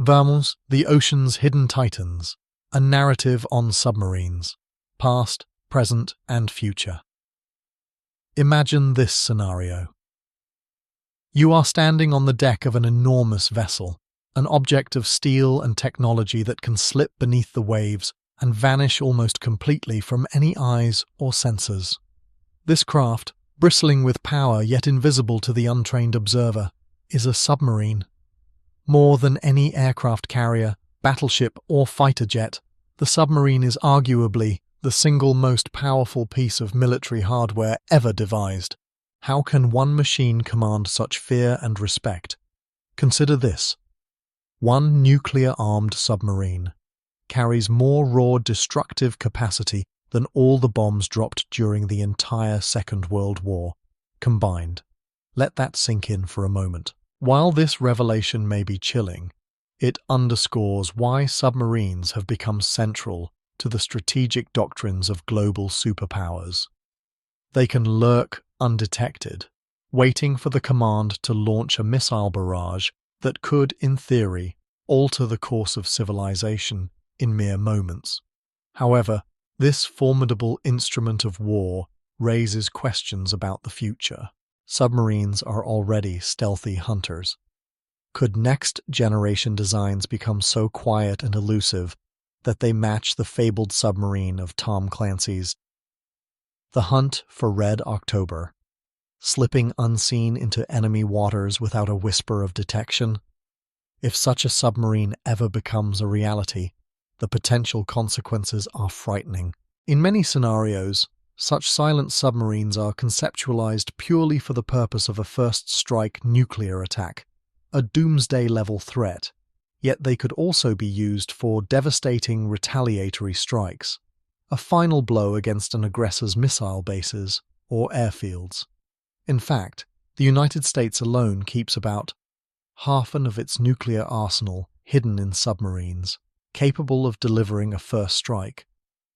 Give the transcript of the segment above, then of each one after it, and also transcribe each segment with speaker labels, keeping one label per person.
Speaker 1: Vamos, the ocean's hidden titans, a narrative on submarines, past, present, and future. Imagine this scenario. You are standing on the deck of an enormous vessel, an object of steel and technology that can slip beneath the waves and vanish almost completely from any eyes or sensors. This craft, bristling with power yet invisible to the untrained observer, is a submarine. More than any aircraft carrier, battleship, or fighter jet, the submarine is arguably the single most powerful piece of military hardware ever devised. How can one machine command such fear and respect? Consider this. One nuclear-armed submarine carries more raw destructive capacity than all the bombs dropped during the entire Second World War combined. Let that sink in for a moment. While this revelation may be chilling, it underscores why submarines have become central to the strategic doctrines of global superpowers. They can lurk undetected, waiting for the command to launch a missile barrage that could, in theory, alter the course of civilization in mere moments. However, this formidable instrument of war raises questions about the future. Submarines are already stealthy hunters. Could next-generation designs become so quiet and elusive that they match the fabled submarine of Tom Clancy's The Hunt for Red October, slipping unseen into enemy waters without a whisper of detection? If such a submarine ever becomes a reality, the potential consequences are frightening. In many scenarios, such silent submarines are conceptualized purely for the purpose of a first-strike nuclear attack, a doomsday-level threat, yet they could also be used for devastating retaliatory strikes, a final blow against an aggressor's missile bases or airfields. In fact, the United States alone keeps about half of its nuclear arsenal hidden in submarines, capable of delivering a first strike,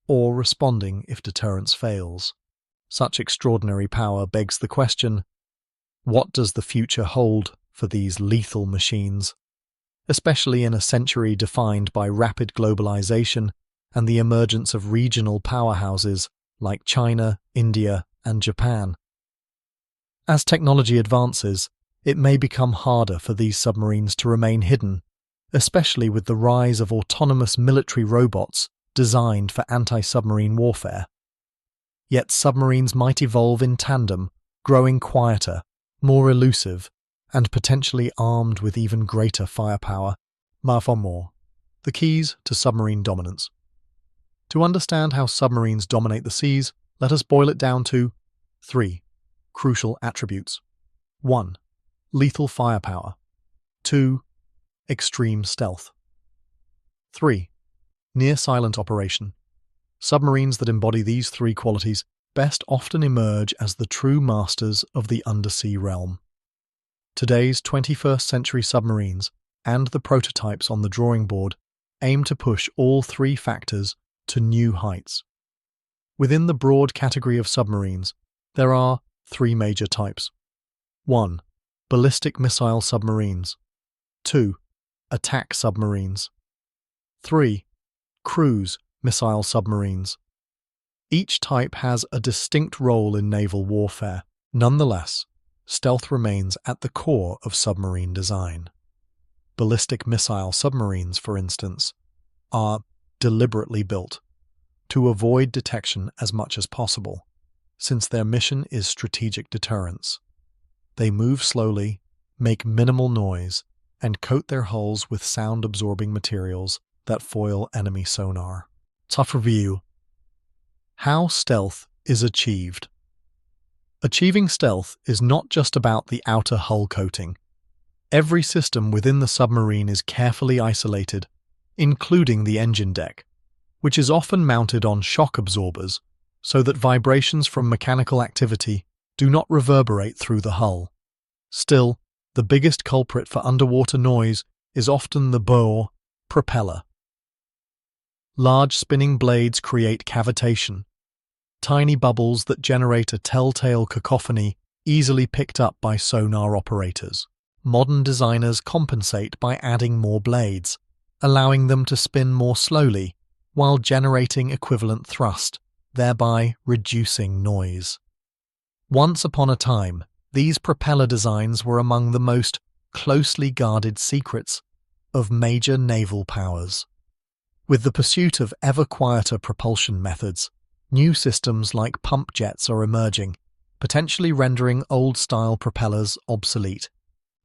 Speaker 1: or responding if deterrence fails. Such extraordinary power begs the question, what does the future hold for these lethal machines, especially in a century defined by rapid globalization and the emergence of regional powerhouses like China, India, and Japan? As technology advances, it may become harder for these submarines to remain hidden, especially with the rise of autonomous military robots designed for anti-submarine warfare. Yet submarines might evolve in tandem, growing quieter, more elusive, and potentially armed with even greater firepower. More. The keys to submarine dominance. To understand how submarines dominate the seas, let us boil it down to 3 crucial attributes. 1. Lethal firepower. 2. Extreme stealth. 3. Near-silent operation. Submarines that embody these 3 qualities best often emerge as the true masters of the undersea realm. Today's 21st century submarines and the prototypes on the drawing board aim to push all 3 factors to new heights. Within the broad category of submarines, there are 3 major types. 1. Ballistic missile submarines. 2. Attack submarines. 3. Cruise missile submarines. Each type has a distinct role in naval warfare. Nonetheless, stealth remains at the core of submarine design. Ballistic missile submarines, for instance, are deliberately built to avoid detection as much as possible, since their mission is strategic deterrence. They move slowly, make minimal noise, and coat their hulls with sound-absorbing materials that foil enemy sonar. Tough review. How stealth is achieved. Achieving stealth is not just about the outer hull coating. Every system within the submarine is carefully isolated, including the engine deck, which is often mounted on shock absorbers so that vibrations from mechanical activity do not reverberate through the hull. Still, the biggest culprit for underwater noise is often the bow propeller. Large spinning blades create cavitation, tiny bubbles that generate a telltale cacophony easily picked up by sonar operators. modern designers compensate by adding more blades, allowing them to spin more slowly while generating equivalent thrust, thereby reducing noise. Once upon a time, these propeller designs were among the most closely guarded secrets of major naval powers. With the pursuit of ever quieter propulsion methods, new systems like pump jets are emerging, potentially rendering old-style propellers obsolete.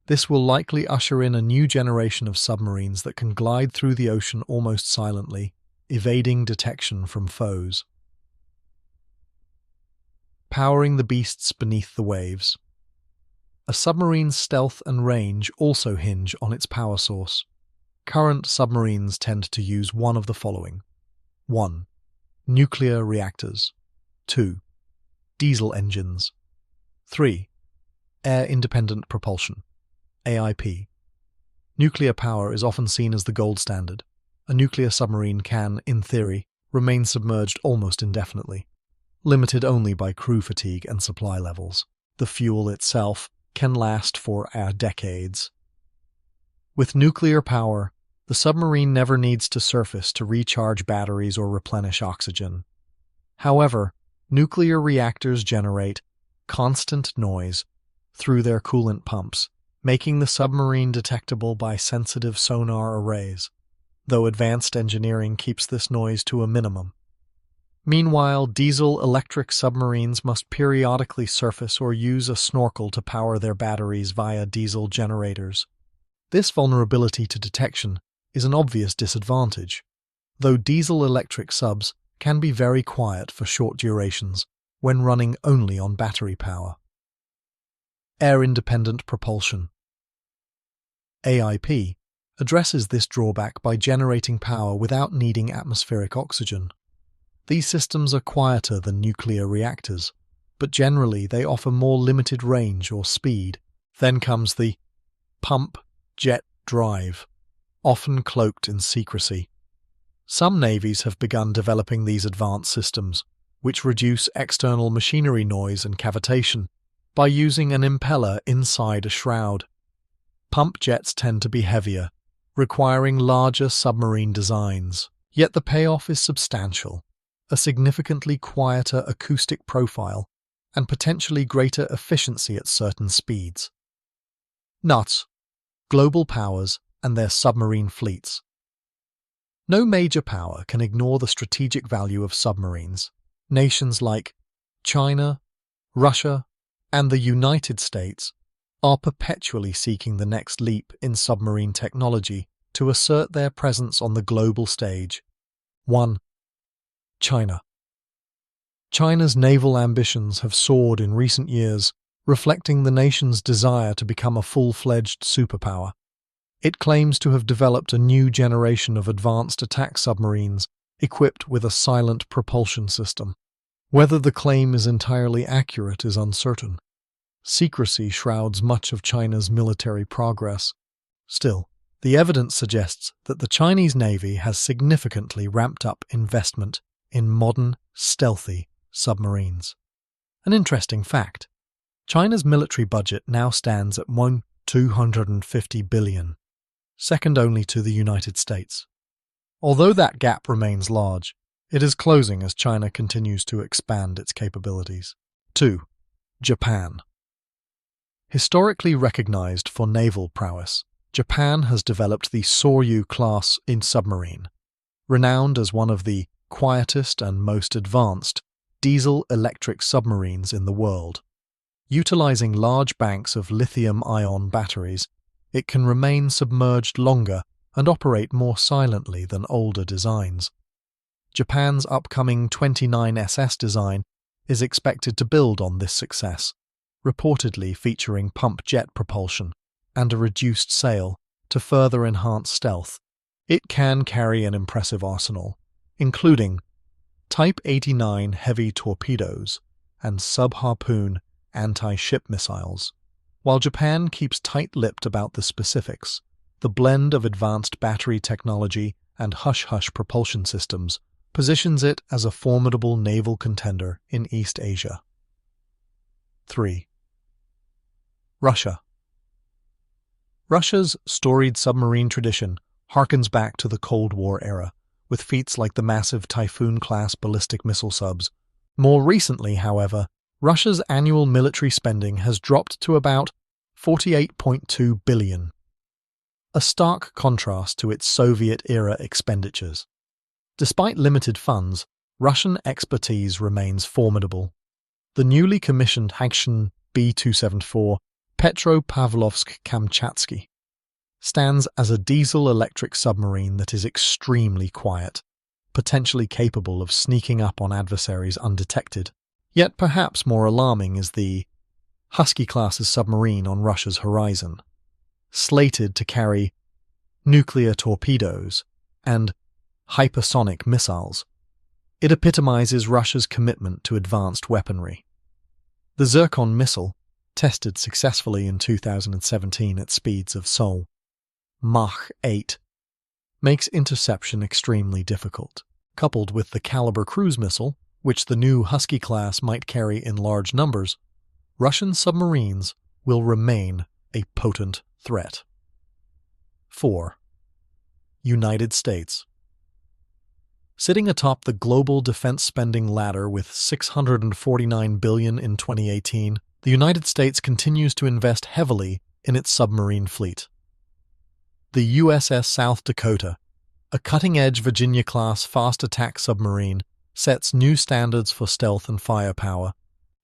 Speaker 1: This will likely usher in a new generation of submarines that can glide through the ocean almost silently, evading detection from foes. Powering the beasts beneath the waves. A submarine's stealth and range also hinge on its power source. Current submarines tend to use one of the following. 1. Nuclear reactors. 2. Diesel engines. 3. Air-independent propulsion. AIP. Nuclear power is often seen as the gold standard. A nuclear submarine can, in theory, remain submerged almost indefinitely, limited only by crew fatigue and supply levels. The fuel itself can last for decades. With nuclear power, the submarine never needs to surface to recharge batteries or replenish oxygen. However, nuclear reactors generate constant noise through their coolant pumps, making the submarine detectable by sensitive sonar arrays, though advanced engineering keeps this noise to a minimum. Meanwhile, diesel-electric submarines must periodically surface or use a snorkel to power their batteries via diesel generators. This vulnerability to detection is an obvious disadvantage, though diesel-electric subs can be very quiet for short durations when running only on battery power. Air-independent propulsion. AIP addresses this drawback by generating power without needing atmospheric oxygen. These systems are quieter than nuclear reactors, but generally they offer more limited range or speed. Then comes the pump jet drive, often cloaked in secrecy. Some navies have begun developing these advanced systems, which reduce external machinery noise and cavitation by using an impeller inside a shroud. Pump jets tend to be heavier, requiring larger submarine designs, yet the payoff is substantial. A significantly quieter acoustic profile, and potentially greater efficiency at certain speeds. Nuts, global powers, and their submarine fleets. No major power can ignore the strategic value of submarines. Nations like China, Russia, and the United States are perpetually seeking the next leap in submarine technology to assert their presence on the global stage. 1. China. China's naval ambitions have soared in recent years, reflecting the nation's desire to become a full-fledged superpower. It claims to have developed a new generation of advanced attack submarines equipped with a silent propulsion system. Whether the claim is entirely accurate is uncertain. Secrecy shrouds much of China's military progress. Still, the evidence suggests that the Chinese Navy has significantly ramped up investment in modern, stealthy submarines. An interesting fact: China's military budget now stands at $250 billion, second only to the United States. Although that gap remains large, it is closing as China continues to expand its capabilities. 2. Japan. Historically recognized for naval prowess, Japan has developed the Soryu class in submarine, renowned as one of the quietest and most advanced diesel-electric submarines in the world. Utilizing large banks of lithium-ion batteries, it can remain submerged longer and operate more silently than older designs. Japan's upcoming 29SS design is expected to build on this success, reportedly featuring pump jet propulsion and a reduced sail to further enhance stealth. It can carry an impressive arsenal, including Type 89 heavy torpedoes and sub-Harpoon anti-ship missiles. While Japan keeps tight-lipped about the specifics, the blend of advanced battery technology and hush-hush propulsion systems positions it as a formidable naval contender in East Asia. 3. Russia. Russia's storied submarine tradition harkens back to the Cold War era, with feats like the massive Typhoon-class ballistic missile subs. More recently, however, Russia's annual military spending has dropped to about $48.2 billion, a stark contrast to its Soviet-era expenditures. Despite limited funds, Russian expertise remains formidable. The newly commissioned Hagshan B-274 Petropavlovsk-Kamchatsky stands as a diesel-electric submarine that is extremely quiet, potentially capable of sneaking up on adversaries undetected. Yet perhaps more alarming is the Husky-class submarine on Russia's horizon, slated to carry nuclear torpedoes and hypersonic missiles. It epitomizes Russia's commitment to advanced weaponry. The Zircon missile, tested successfully in 2017 at speeds of Mach 8, makes interception extremely difficult. Coupled with the Caliber cruise missile, which the new Husky class might carry in large numbers, Russian submarines will remain a potent threat. 4. United States. Sitting atop the global defense spending ladder with $649 billion in 2018, the United States continues to invest heavily in its submarine fleet. The USS South Dakota, a cutting-edge Virginia-class fast-attack submarine, sets new standards for stealth and firepower.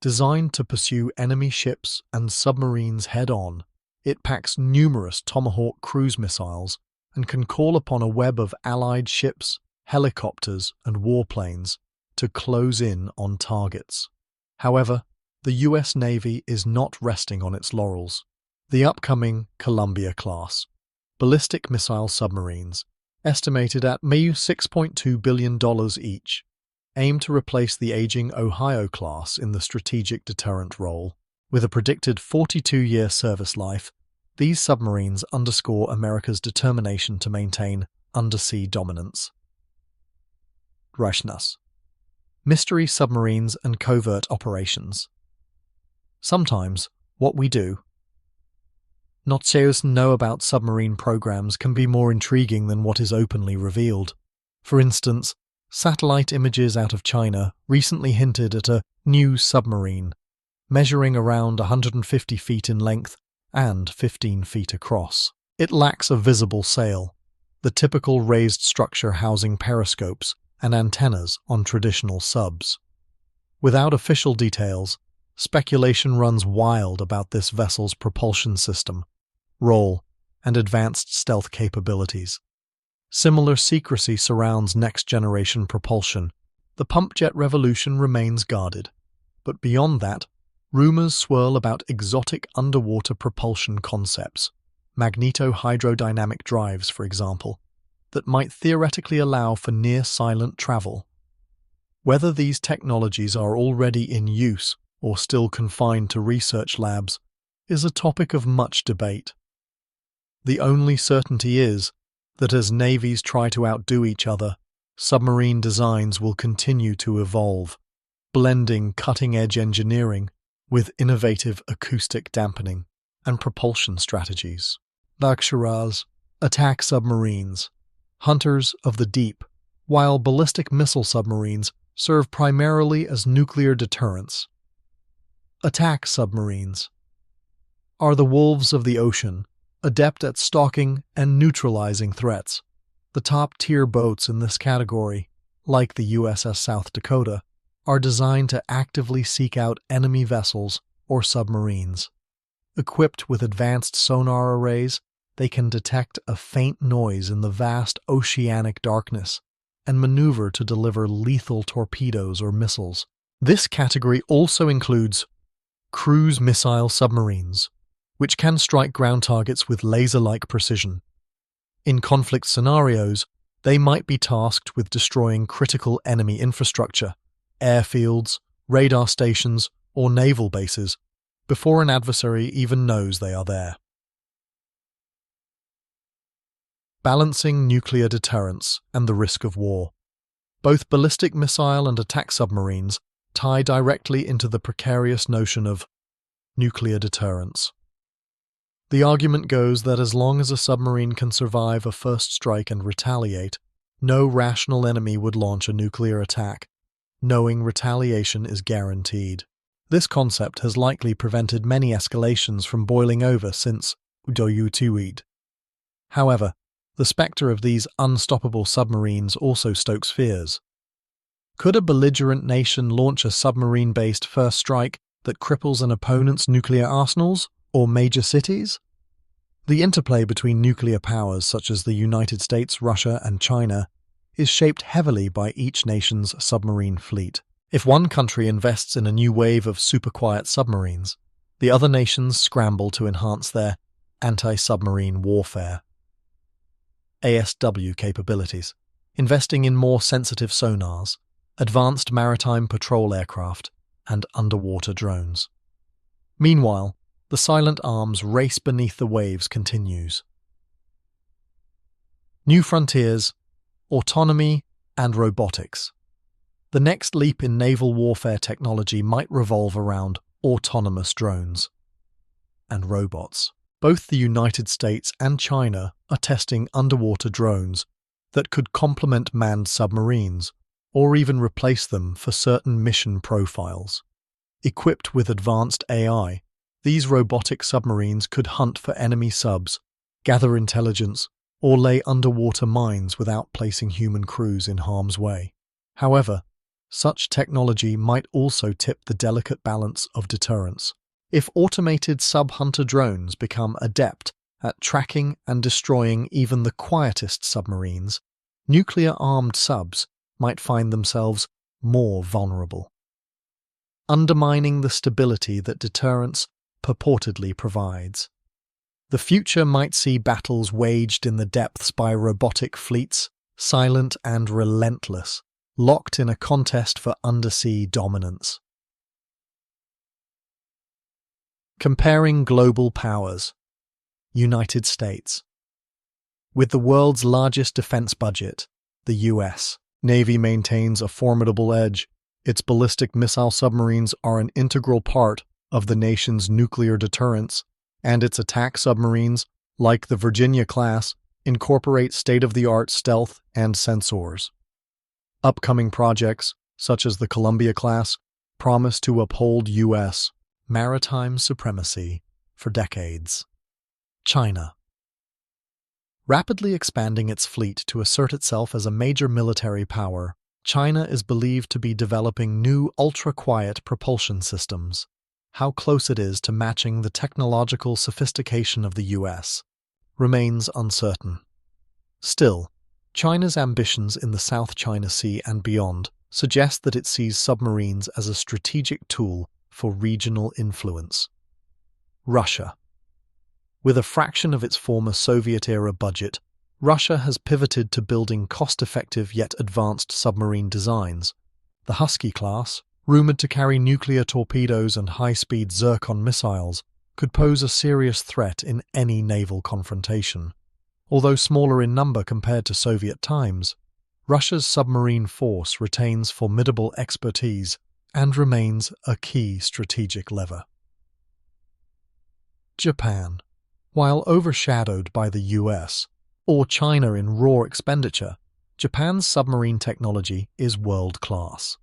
Speaker 1: Designed to pursue enemy ships and submarines head-on, it packs numerous Tomahawk cruise missiles and can call upon a web of allied ships, helicopters, and warplanes to close in on targets. However, the U.S. Navy is not resting on its laurels. The upcoming Columbia-class ballistic missile submarines, estimated at $6.2 billion each, aim to replace the aging Ohio-class in the strategic deterrent role. With a predicted 42-year service life, these submarines underscore America's determination to maintain undersea dominance. Dreadnoughts. Mystery submarines and covert operations. Sometimes, what we do not know about submarine programs can be more intriguing than what is openly revealed. For instance, satellite images out of China recently hinted at a new submarine, measuring around 150 feet in length and 15 feet across. It lacks a visible sail, the typical raised structure housing periscopes and antennas on traditional subs. Without official details, speculation runs wild about this vessel's propulsion system, role, and advanced stealth capabilities. Similar secrecy surrounds next-generation propulsion. The pump jet revolution remains guarded, but beyond that, rumors swirl about exotic underwater propulsion concepts, magneto-hydrodynamic drives, for example, that might theoretically allow for near-silent travel. Whether these technologies are already in use or still confined to research labs is a topic of much debate. The only certainty is that as navies try to outdo each other, submarine designs will continue to evolve, blending cutting-edge engineering with innovative acoustic dampening and propulsion strategies. Daksharas attack submarines, hunters of the deep, while ballistic missile submarines serve primarily as nuclear deterrents. Attack submarines are the wolves of the ocean, adept at stalking and neutralizing threats. The top-tier boats in this category, like the USS South Dakota, are designed to actively seek out enemy vessels or submarines. Equipped with advanced sonar arrays, they can detect a faint noise in the vast oceanic darkness and maneuver to deliver lethal torpedoes or missiles. This category also includes cruise missile submarines, which can strike ground targets with laser-like precision. In conflict scenarios, they might be tasked with destroying critical enemy infrastructure, airfields, radar stations, or naval bases before an adversary even knows they are there. Balancing nuclear deterrence and the risk of war. Both ballistic missile and attack submarines tie directly into the precarious notion of nuclear deterrence. The argument goes that as long as a submarine can survive a first strike and retaliate, no rational enemy would launch a nuclear attack, knowing retaliation is guaranteed. This concept has likely prevented many escalations from boiling over since Udoyutuid. However, the spectre of these unstoppable submarines also stokes fears. Could a belligerent nation launch a submarine-based first strike that cripples an opponent's nuclear arsenals or major cities? The interplay between nuclear powers such as the United States, Russia, and China is shaped heavily by each nation's submarine fleet. If one country invests in a new wave of super-quiet submarines, the other nations scramble to enhance their anti-submarine warfare ASW capabilities, investing in more sensitive sonars, advanced maritime patrol aircraft, and underwater drones. Meanwhile, the silent arms race beneath the waves continues. New frontiers, autonomy, and robotics. The next leap in naval warfare technology might revolve around autonomous drones and robots. Both the United States and China are testing underwater drones that could complement manned submarines or even replace them for certain mission profiles. Equipped with advanced AI, these robotic submarines could hunt for enemy subs, gather intelligence, or lay underwater mines without placing human crews in harm's way. However, such technology might also tip the delicate balance of deterrence. If automated sub-hunter drones become adept at tracking and destroying even the quietest submarines, nuclear-armed subs might find themselves more vulnerable, undermining the stability that deterrence purportedly provides. The future might see battles waged in the depths by robotic fleets, silent and relentless, locked in a contest for undersea dominance. Comparing global powers. United States. With the world's largest defense budget, the U.S. Navy maintains a formidable edge. Its ballistic missile submarines are an integral part of the nation's nuclear deterrence, and its attack submarines, like the Virginia class, incorporate state-of-the-art stealth and sensors. Upcoming projects, such as the Columbia class, promise to uphold U.S. maritime supremacy for decades. China. Rapidly expanding its fleet to assert itself as a major military power, China is believed to be developing new ultra-quiet propulsion systems. How close it is to matching the technological sophistication of the U.S. remains uncertain. Still, China's ambitions in the South China Sea and beyond suggest that it sees submarines as a strategic tool for regional influence. Russia. With a fraction of its former Soviet-era budget, Russia has pivoted to building cost-effective yet advanced submarine designs. The Husky class, rumored to carry nuclear torpedoes and high-speed Zircon missiles, could pose a serious threat in any naval confrontation. Although smaller in number compared to Soviet times, Russia's submarine force retains formidable expertise and remains a key strategic lever. Japan. While overshadowed by the US or China in raw expenditure, Japan's submarine technology is world-class.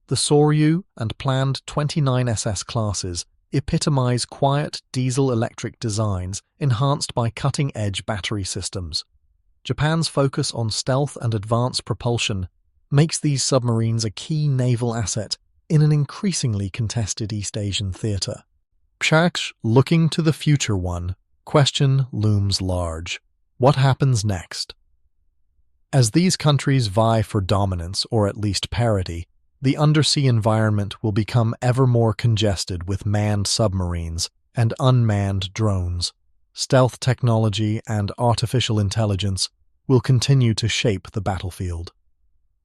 Speaker 1: The Soryu and planned 29 SS classes epitomize quiet diesel-electric designs enhanced by cutting-edge battery systems. Japan's focus on stealth and advanced propulsion makes these submarines a key naval asset in an increasingly contested East Asian theater. Pshak's looking to the future question looms large. What happens next? As these countries vie for dominance, or at least parity, the undersea environment will become ever more congested with manned submarines and unmanned drones. Stealth technology and artificial intelligence will continue to shape the battlefield.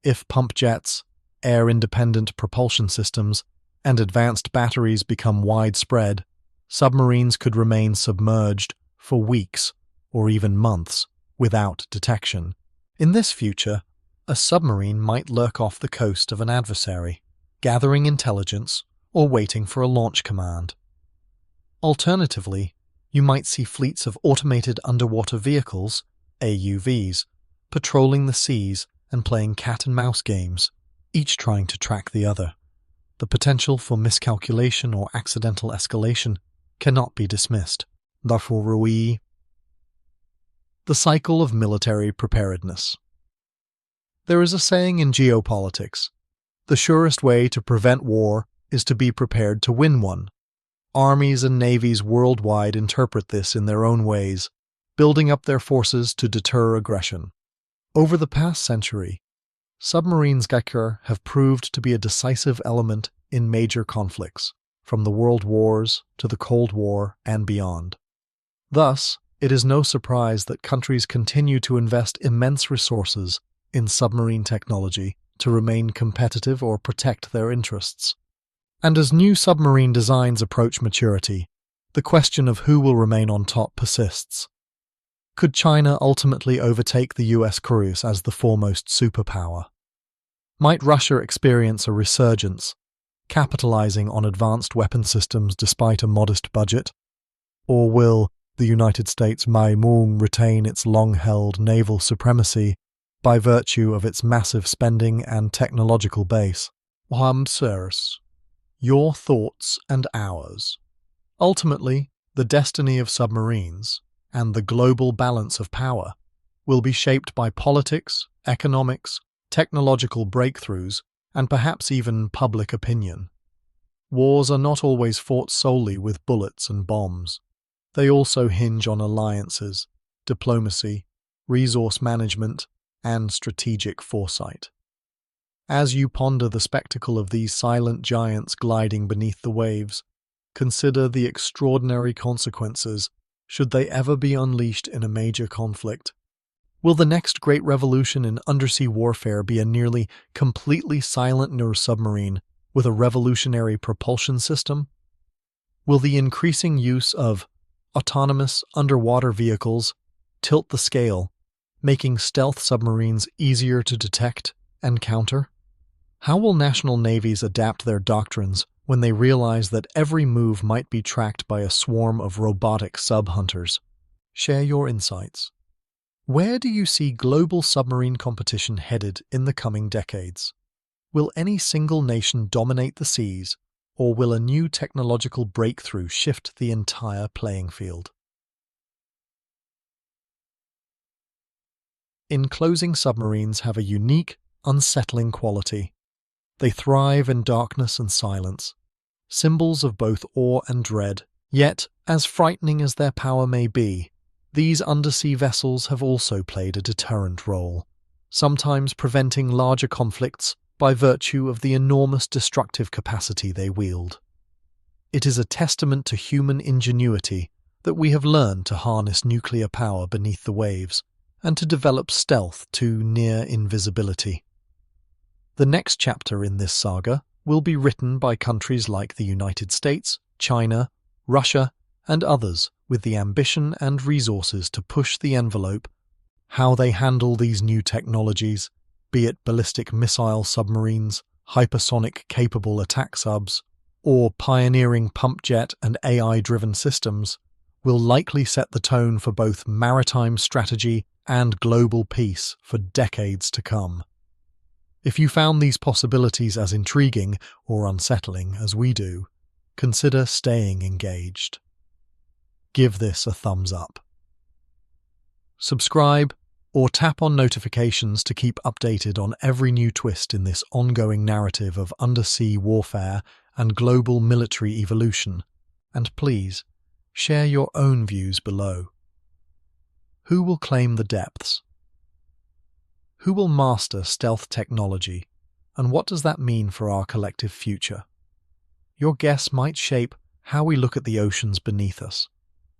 Speaker 1: If pump jets, air-independent propulsion systems, and advanced batteries become widespread, submarines could remain submerged for weeks or even months without detection. In this future, a submarine might lurk off the coast of an adversary, gathering intelligence or waiting for a launch command. Alternatively, You might see fleets of automated underwater vehicles, AUVs, patrolling the seas and playing cat-and-mouse games, each trying to track the other. The potential for miscalculation or accidental escalation cannot be dismissed. The cycle of military preparedness. There is a saying in geopolitics: the surest way to prevent war is to be prepared to win one. Armies and navies worldwide interpret this in their own ways, building up their forces to deter aggression. Over the past century, submarines have proved to be a decisive element in major conflicts, from the World Wars to the Cold War and beyond. Thus, it is no surprise that countries continue to invest immense resources in submarine technology to remain competitive or protect their interests. And as new submarine designs approach maturity, the question of who will remain on top persists. Could China ultimately overtake the US cruise as the foremost superpower? Might Russia experience a resurgence, capitalizing on advanced weapon systems despite a modest budget? Or will the United States retain its long-held naval supremacy by virtue of its massive spending and technological base? Your thoughts and ours. Ultimately, the destiny of submarines and the global balance of power will be shaped by politics, economics, technological breakthroughs, and perhaps even public opinion. Wars are not always fought solely with bullets and bombs. They also hinge on alliances, diplomacy, resource management, and strategic foresight. As you ponder the spectacle of these silent giants gliding beneath the waves, consider the extraordinary consequences should they ever be unleashed in a major conflict. Will the next great revolution in undersea warfare be a nearly completely silent submarine with a revolutionary propulsion system? Will the increasing use of autonomous underwater vehicles tilt the scale, making stealth submarines easier to detect and counter? How will national navies adapt their doctrines when they realize that every move might be tracked by a swarm of robotic sub-hunters? Share your insights. Where do you see global submarine competition headed in the coming decades? Will any single nation dominate the seas, or will a new technological breakthrough shift the entire playing field? In closing, submarines have a unique, unsettling quality. They thrive in darkness and silence, symbols of both awe and dread. Yet, as frightening as their power may be, these undersea vessels have also played a deterrent role, sometimes preventing larger conflicts by virtue of the enormous destructive capacity they wield. It is a testament to human ingenuity that we have learned to harness nuclear power beneath the waves and to develop stealth to near invisibility. The next chapter in this saga will be written by countries like the United States, China, Russia, and others with the ambition and resources to push the envelope. How they handle these new technologies, be it ballistic missile submarines, hypersonic-capable attack subs, or pioneering pump jet and AI-driven systems, will likely set the tone for both maritime strategy and global peace for decades to come. If you found these possibilities as intriguing or unsettling as we do, consider staying engaged. Give this a thumbs up. Subscribe or tap on notifications to keep updated on every new twist in this ongoing narrative of undersea warfare and global military evolution. And please, share your own views below. Who will claim the depths? Who will master stealth technology? And what does that mean for our collective future? Your guess might shape how we look at the oceans beneath us,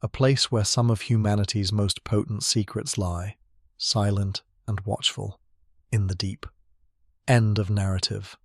Speaker 1: a place where some of humanity's most potent secrets lie, silent and watchful, in the deep. End of narrative.